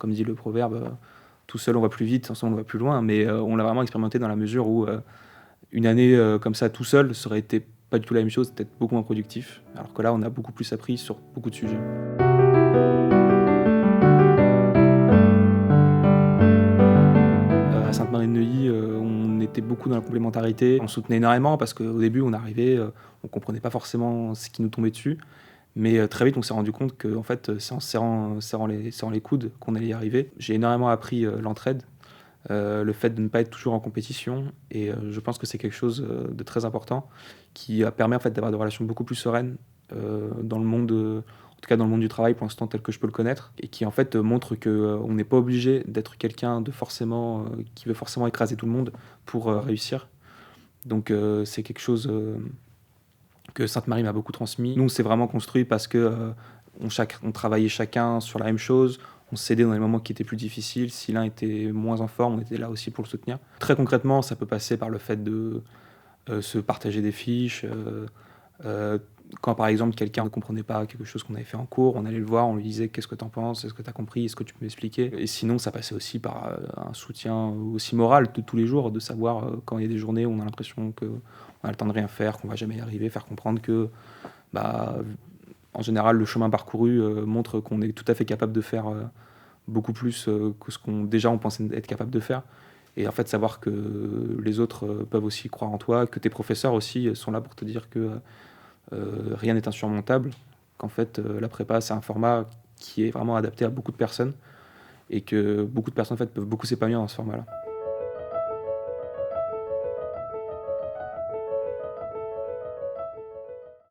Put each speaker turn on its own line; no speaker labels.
comme dit le proverbe, tout seul on va plus vite, ensemble on va plus loin, mais on l'a vraiment expérimenté dans la mesure où une année comme ça tout seul, ça aurait été pas du tout la même chose, peut-être beaucoup moins productif, alors que là on a beaucoup plus appris sur beaucoup de sujets. À Sainte-Marie-de-Neuilly, on était beaucoup dans la complémentarité. On soutenait énormément parce qu'au début, on arrivait, on comprenait pas forcément ce qui nous tombait dessus. Mais très vite, on s'est rendu compte qu'en fait, c'est en serrant les coudes qu'on allait y arriver. J'ai énormément appris l'entraide, le fait de ne pas être toujours en compétition et je pense que c'est quelque chose, de très important qui permet en fait d'avoir des relations beaucoup plus sereines, dans le monde, en tout cas dans le monde du travail pour l'instant tel que je peux le connaître et qui en fait, montre que, on n'est pas obligé d'être quelqu'un de forcément, qui veut forcément écraser tout le monde pour, réussir. Donc c'est quelque chose, que Sainte-Marie m'a beaucoup transmis. Nous, on s'est vraiment construit parce que, on travaillait chacun sur la même chose, on s'aidait dans les moments qui étaient plus difficiles. Si l'un était moins en forme, on était là aussi pour le soutenir. Très concrètement, ça peut passer par le fait de, se partager des fiches, heu, quand par exemple quelqu'un ne comprenait pas quelque chose qu'on avait fait en cours, on allait le voir, on lui disait: «Qu'est-ce que tu en penses? Est-ce que tu as compris? Est-ce que tu peux m'expliquer?» Et sinon, ça passait aussi par, un soutien aussi moral de tous les jours, de savoir, quand il y a des journées où on a l'impression qu'on a le temps de rien faire, qu'on va jamais y arriver, faire comprendre que, bah, en général, le chemin parcouru, montre qu'on est tout à fait capable de faire, beaucoup plus, que ce qu'on déjà on pensait être capable de faire. Et en fait, savoir que les autres, peuvent aussi croire en toi, que tes professeurs aussi, sont là pour te dire que, rien n'est insurmontable, qu'en fait, la prépa, c'est un format qui est vraiment adapté à beaucoup de personnes et que beaucoup de personnes, en fait, peuvent beaucoup s'épanouir dans ce format-là.